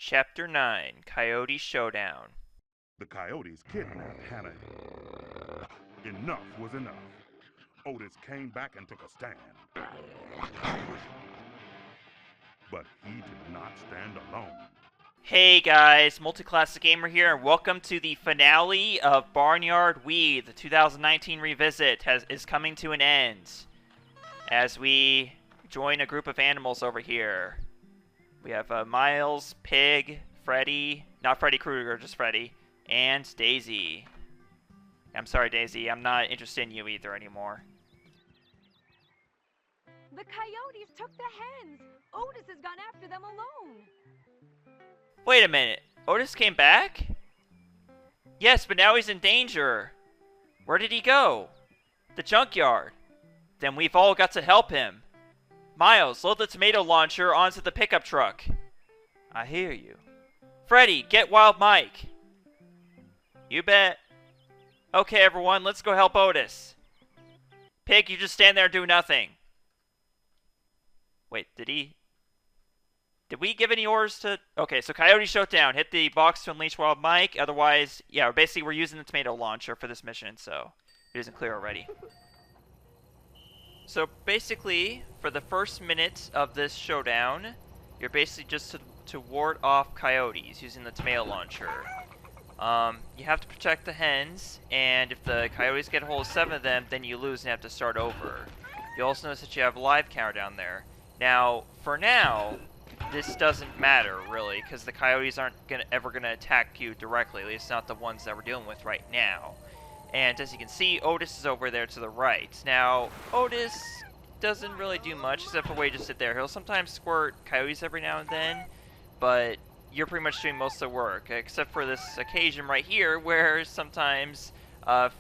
Chapter 9, Coyote Showdown. The coyotes kidnapped Hannah. Enough was enough. Otis came back and took a stand. But he did not stand alone. Hey guys, MultiClassicGamer here, and welcome to the finale of Barnyard. The 2019 revisit is coming to an end as we join a group of animals over here. We have Miles, Pig, Freddy, not Freddy Krueger, just Freddy, and Daisy. I'm sorry, Daisy, I'm not interested in you either anymore. The coyotes took the hens. Otis has gone after them alone. Wait a minute, Otis came back? Yes, but now he's in danger. Where did he go? The junkyard. Then we've all got to help him. Miles, load the tomato launcher onto the pickup truck. I hear you. Freddy, get Wild Mike. You bet. Okay, everyone, let's go help Otis. Pig, you just stand there and do nothing. Wait, did we give any orders to... Okay, so Coyote Showdown. Hit the box to unleash Wild Mike. Otherwise, yeah, basically we're using the tomato launcher for this mission, so it isn't clear already. So basically, for the first minute of this showdown, you're basically just to ward off coyotes using the tomato launcher. You have to protect the hens, and if the coyotes get a hold of 7 of them, then you lose and have to start over. You also notice that you have a live counter down there. Now, for now, this doesn't matter, really, because the coyotes aren't ever going to attack you directly, at least not the ones that we're dealing with right now. And as you can see, Otis is over there to the right. Now, Otis doesn't really do much, except for wait, just sit there. He'll sometimes squirt coyotes every now and then, but you're pretty much doing most of the work, except for this occasion right here, where sometimes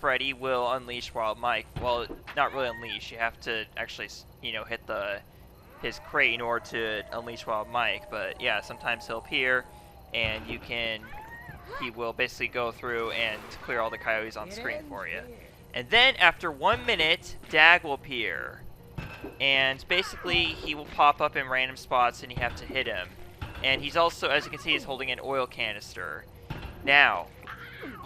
Freddy will unleash Wild Mike. Well, not really unleash, you have to actually, you know, hit his crate in order to unleash Wild Mike, but yeah, sometimes he'll appear, and he will basically go through and clear all the coyotes on screen for you. And then, after 1 minute, Dag will appear, and basically he will pop up in random spots and you have to hit him. And he's also, as you can see, he's holding an oil canister. Now,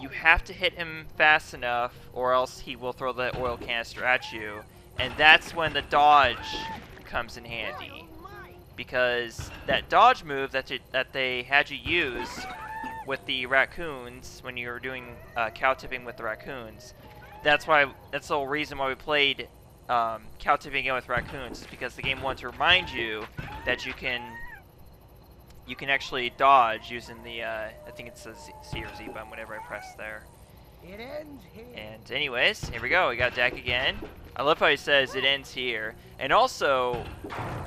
you have to hit him fast enough, or else he will throw the oil canister at you, and that's when the dodge comes in handy, because that dodge move that they had you use with the raccoons when you were doing cow tipping with the raccoons, that's the whole reason why we played cow tipping again with raccoons, is because the game wanted to remind you that you can actually dodge using the I think it's the C or Z button whenever I press there. It ends here. And anyways, here we go. We got Dak again. I love how he says it ends here. And also,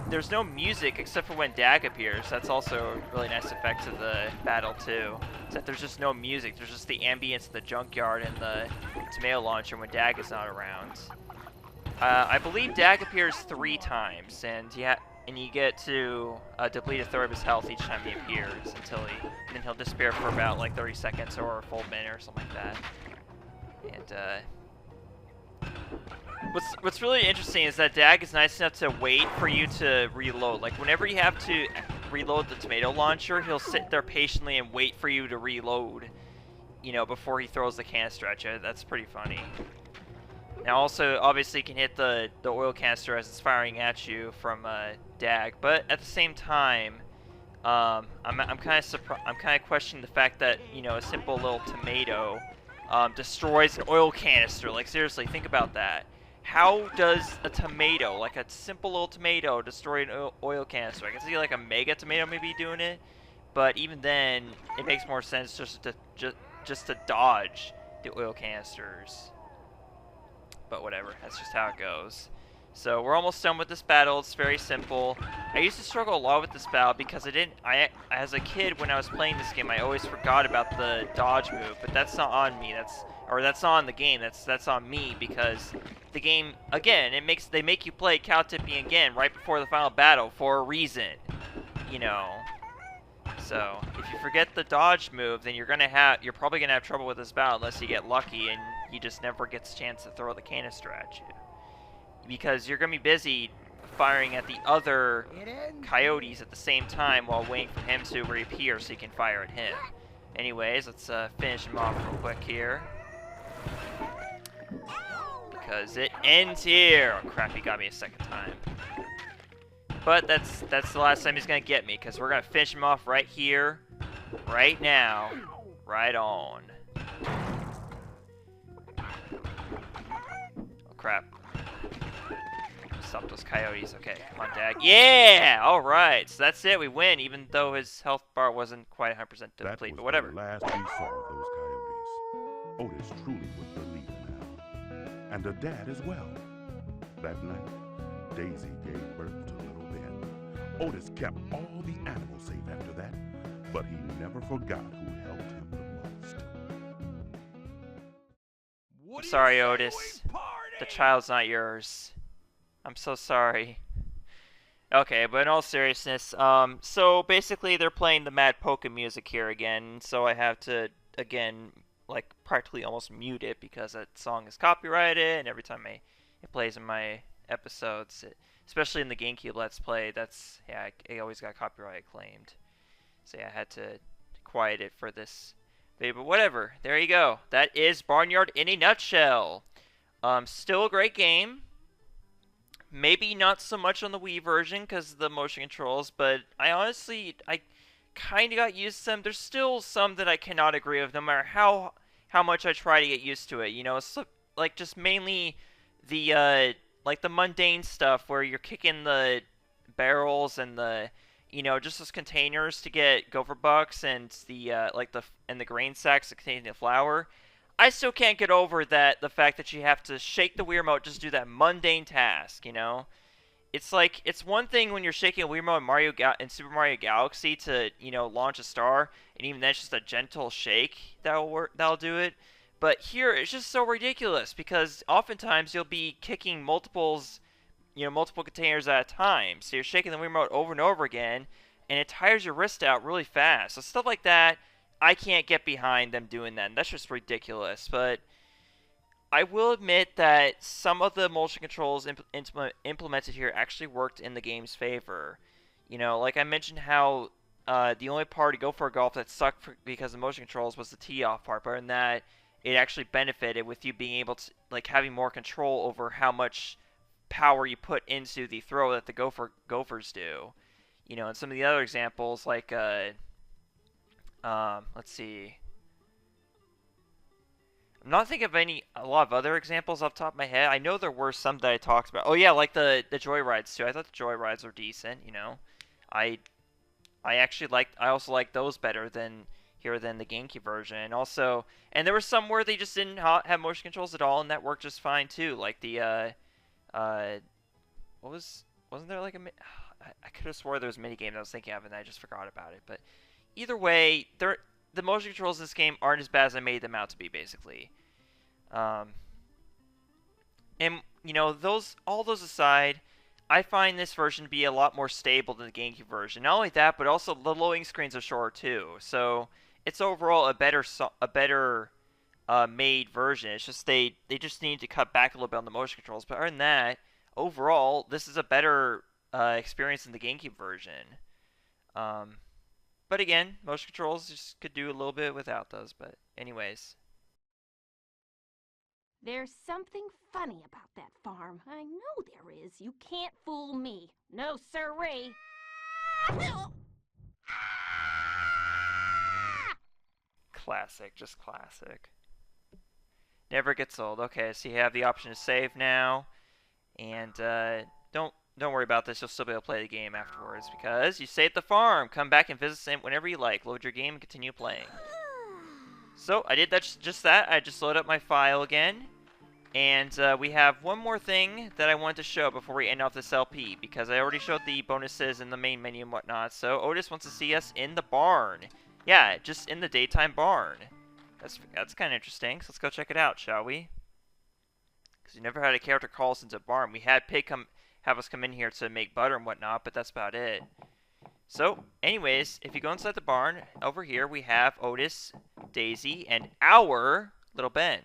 there's no music except for when Dag appears. That's also a really nice effect to the battle too. Except there's just no music. There's just the ambience of the junkyard and the tomato launcher when Dag is not around. I believe Dag appears 3 times, and you get to deplete a third of his health each time he appears then he'll disappear for about like 30 seconds or a full minute or something like that. And what's really interesting is that Dag is nice enough to wait for you to reload. Like whenever you have to reload the tomato launcher, he'll sit there patiently and wait for you to reload, you know, before he throws the canister at you. That's pretty funny. Now also, obviously, you can hit the oil canister as it's firing at you from Dag, but at the same time, I'm kind of questioning the fact that, you know, a simple little tomato destroys an oil canister. Like seriously, think about that. How does a tomato, like a simple little tomato, destroy an oil canister? I can see like a mega tomato maybe doing it, but even then, it makes more sense just to dodge the oil canisters. But whatever, that's just how it goes. So we're almost done with this battle. It's very simple. I used to struggle a lot with this battle because as a kid when I was playing this game, I always forgot about the dodge move. But that's not on me. That's not on the game. That's on me, because the game, again, they make you play cow tipping again right before the final battle for a reason, you know. So if you forget the dodge move, then you're probably gonna have trouble with this battle unless you get lucky and he just never gets a chance to throw the canister at you, because you're gonna be busy firing at the other coyotes at the same time while waiting for him to reappear so you can fire at him. Anyways, let's finish him off real quick here. Because it ends here. Oh crap, he got me a second time. But that's the last time he's going to get me, because we're going to finish him off right here, right now, right on. Oh crap. Stop those coyotes. Okay, come on, Dag. Yeah! Alright, so that's it. We win, even though his health bar wasn't quite 100% depleted, but whatever. That was the last we saw of those coyotes. Otis truly was the leader now. And a dad as well. That night, Daisy gave birth to little Ben. Otis kept all the animals safe after that, but he never forgot who helped him the most. I'm sorry, Otis. The child's not yours. I'm so sorry. Okay, but in all seriousness, so basically they're playing the Mad Polka music here again, so I have to, again, like, practically almost mute it because that song is copyrighted, and every time it plays in my episodes, especially in the GameCube Let's Play, that's, yeah, it always got copyright claimed. So yeah, I had to quiet it for this video, but whatever. There you go. That is Barnyard in a nutshell. Still a great game. Maybe not so much on the Wii version because of the motion controls, but I kind of got used to them. There's still some that I cannot agree with, no matter how much I try to get used to it. You know, it's like just mainly the like the mundane stuff where you're kicking the barrels and the, you know, just those containers to get gopher bucks and the the grain sacks that contain the flour. I still can't get over the fact that you have to shake the Wii remote just to do that mundane task, you know? It's like, it's one thing when you're shaking a Wii remote in Super Mario Galaxy to, you know, launch a star, and even then it's just a gentle shake that'll do it. But here, it's just so ridiculous, because oftentimes you'll be kicking multiple containers at a time. So you're shaking the Wii remote over and over again, and it tires your wrist out really fast. So stuff like that, I can't get behind them doing that. And that's just ridiculous. But I will admit that some of the motion controls implemented here actually worked in the game's favor. You know, like I mentioned how the only part to go for a golf that sucked because of motion controls was the tee-off part. But in that, it actually benefited with you being able to, like, having more control over how much power you put into the throw that the gophers do. You know, and some of the other examples, like, let's see. I'm not thinking of a lot of other examples off the top of my head. I know there were some that I talked about. Oh yeah, like the joyrides too. I thought the joyrides were decent, you know. I also like those better than the GameCube version. And also, and there were some where they just didn't have motion controls at all, and that worked just fine too. Like the wasn't there like I could have swore there was a mini game that I was thinking of, and I just forgot about it. But either way, the motion controls in this game aren't as bad as I made them out to be, basically. And, you know, all those aside, I find this version to be a lot more stable than the GameCube version. Not only that, but also the loading screens are shorter, too. So, it's overall a better made version. It's just they just need to cut back a little bit on the motion controls. But other than that, overall, this is a better experience than the GameCube version. But again, motion controls just could do a little bit without those. But anyways. There's something funny about that farm. I know there is. You can't fool me. No siree. Classic, just classic. Never gets old. Okay, so you have the option to save now. And don't worry about this. You'll still be able to play the game afterwards because you saved the farm. Come back and visit it whenever you like. Load your game and continue playing. So I did just that. I just loaded up my file again. And we have one more thing that I wanted to show before we end off this LP, because I already showed the bonuses in the main menu and whatnot. So Otis wants to see us in the barn. Yeah, just in the daytime barn. That's kind of interesting. So let's go check it out, shall we? Because we never had a character call us into a barn. We had Pig have us come in here to make butter and whatnot, but that's about it. So, anyways, if you go inside the barn, over here we have Otis, Daisy, and our little Ben.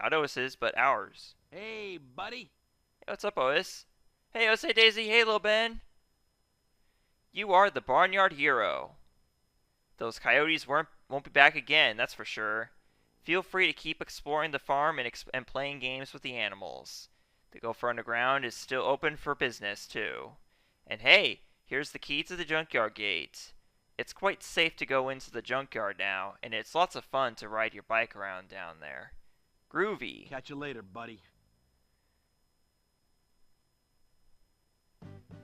Not Otis's, but ours. Hey, buddy. Hey, what's up, Otis? Hey, Osei Daisy. Hey, Lil Ben. You are the Barnyard hero. Those coyotes won't be back again, that's for sure. Feel free to keep exploring the farm and playing games with the animals. The Gopher Underground is still open for business, too. And hey, here's the key to the Junkyard Gate. It's quite safe to go into the junkyard now, and it's lots of fun to ride your bike around down there. Groovy. Catch you later, buddy.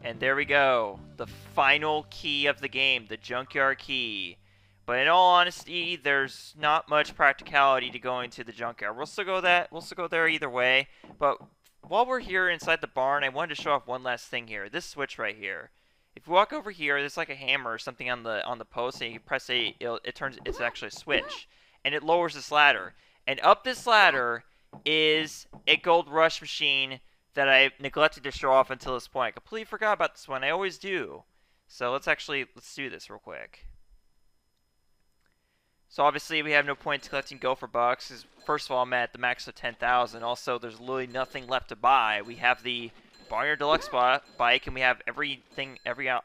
And there we go. The final key of the game, the Junkyard Key. But in all honesty, there's not much practicality to going to the junkyard. We'll still go there either way. But while we're here inside the barn, I wanted to show off one last thing here. This switch right here. If you walk over here, there's like a hammer or something on the post, and you press it's actually a switch, and it lowers this ladder. And up this ladder is a gold rush machine that I neglected to show off until this point. I completely forgot about this one. I always do. So let's do this real quick. So obviously we have no point collecting gopher bucks, because first of all I'm at the max of 10,000. Also there's literally nothing left to buy. We have the Barnyard Deluxe bike, and we have every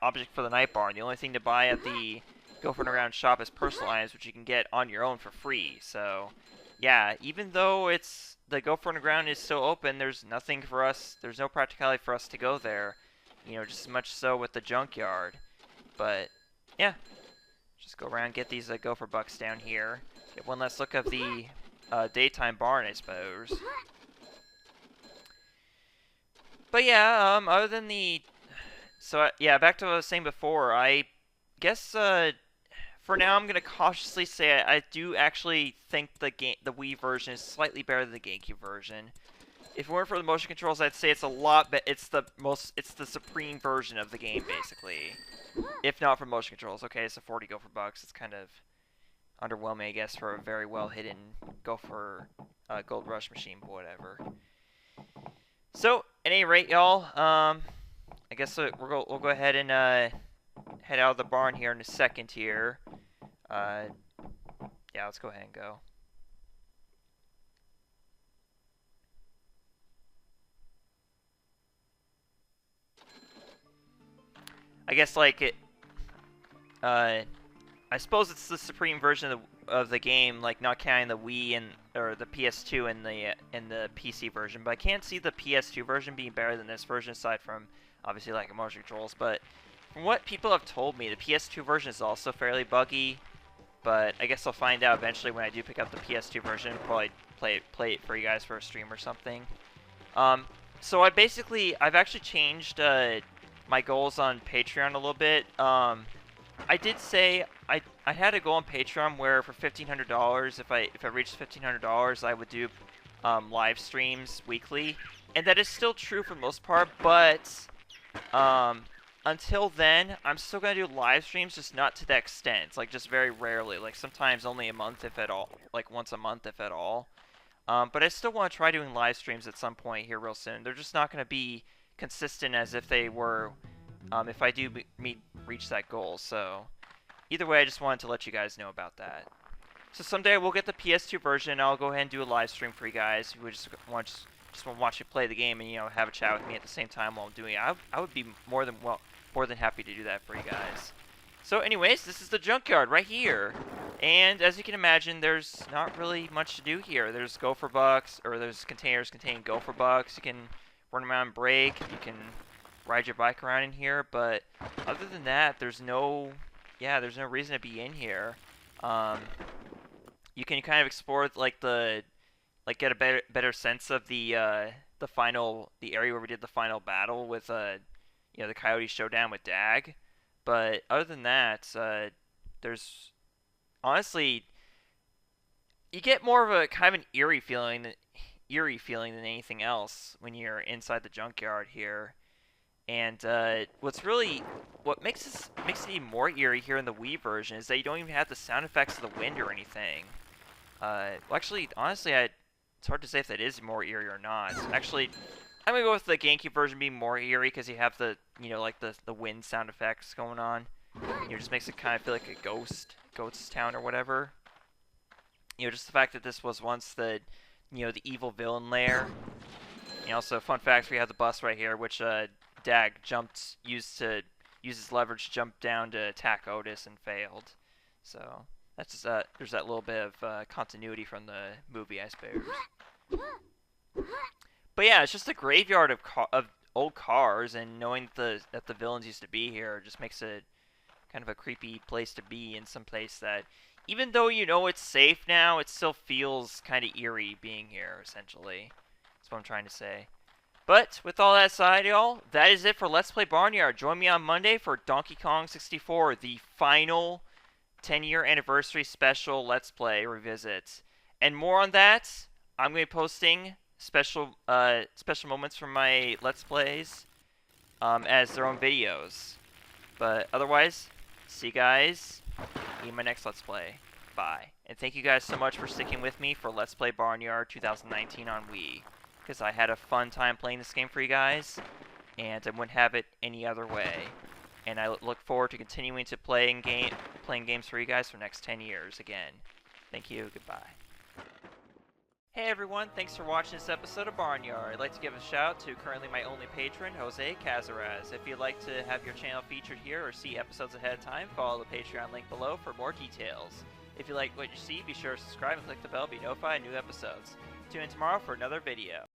object for the night barn. The only thing to buy at the Gopher Underground shop is personal items, which you can get on your own for free. So yeah, even though the Gopher Underground is still open, there's nothing for us. There's no practicality for us to go there. You know, just as much so with the junkyard. But yeah. Just go around and get these gopher bucks down here. Get one last look of the daytime barn, I suppose. But yeah, other than yeah, back to what I was saying before. I guess for now I'm gonna cautiously say I do actually think the Wii version is slightly better than the GameCube version. If it weren't for the motion controls, I'd say it's a lot better. It's the supreme version of the game, basically. If not for motion controls. Okay, it's a 40 gopher bucks. It's kind of underwhelming, I guess, for a very well hidden gopher gold rush machine, but whatever. So, at any rate, y'all, I guess we'll go ahead and head out of the barn here in a second here. Yeah, let's go ahead and go. I guess I suppose it's the supreme version of the game, like not counting the Wii or the PS2 and the PC version. But I can't see the PS2 version being better than this version, aside from obviously like motion controls. But from what people have told me, the PS2 version is also fairly buggy. But I guess I'll find out eventually when I do pick up the PS2 version. Probably play it for you guys for a stream or something. So I've actually changed my goals on Patreon a little bit. I did say I had a goal on Patreon where for $1,500, if I reached $1,500, I would do live streams weekly, and that is still true for the most part. But until then, I'm still gonna do live streams, just not to that extent. Like just very rarely, like sometimes only a month if at all, like once a month if at all. But I still want to try doing live streams at some point here real soon. They're just not gonna be consistent as if they were if I do reach that goal. So either way, I just wanted to let you guys know about that. So someday we'll get the PS2 version, and I'll go ahead and do a live stream for you guys who just want to watch me play the game and, you know, have a chat with me at the same time while I'm doing it. I would be more than happy to do that for you guys. So anyways, this is the junkyard right here. And as you can imagine, there's not really much to do here. There's gopher bucks, or there's containers containing gopher bucks. You can run around and break. You can ride your bike around in here. But other than that, there's no reason to be in here. You can kind of explore get a better sense of the area where we did the final battle with the Coyote Showdown with Dag. But other than that, there's honestly, you get more of a kind of an eerie feeling than anything else when you're inside the junkyard here. And what makes it even more eerie here in the Wii version is that you don't even have the sound effects of the wind or anything. Well, actually, honestly, it's hard to say if that is more eerie or not. Actually, I'm gonna go with the GameCube version being more eerie because you have the the wind sound effects going on. It just makes it kind of feel like a ghost town or whatever. Just the fact that this was once the the evil villain lair. Also, fun fact: we have the bus right here, which Dag used his leverage to jump down to attack Otis and failed. So that's just there's that little bit of continuity from the movie, I suppose. But yeah, it's just a graveyard of old cars, and knowing that the villains used to be here just makes it kind of a creepy place to be, in some place that, even though you know it's safe now, it still feels kind of eerie being here, essentially. That's what I'm trying to say. But, with all that aside, y'all, that is it for Let's Play Barnyard. Join me on Monday for Donkey Kong 64, the final 10-year anniversary special Let's Play revisit. And more on that, I'm going to be posting special moments from my Let's Plays as their own videos. But otherwise, see you guys in my next Let's Play. Bye. And thank you guys so much for sticking with me for Let's Play Barnyard 2019 on Wii. Because I had a fun time playing this game for you guys, and I wouldn't have it any other way. And I look forward to continuing to playing games for you guys for the next 10 years again. Thank you, goodbye. Hey everyone, thanks for watching this episode of Barnyard. I'd like to give a shout out to currently my only patron, Jose Cazares. If you'd like to have your channel featured here or see episodes ahead of time, follow the Patreon link below for more details. If you like what you see, be sure to subscribe and click the bell to be notified of new episodes. Tune in tomorrow for another video.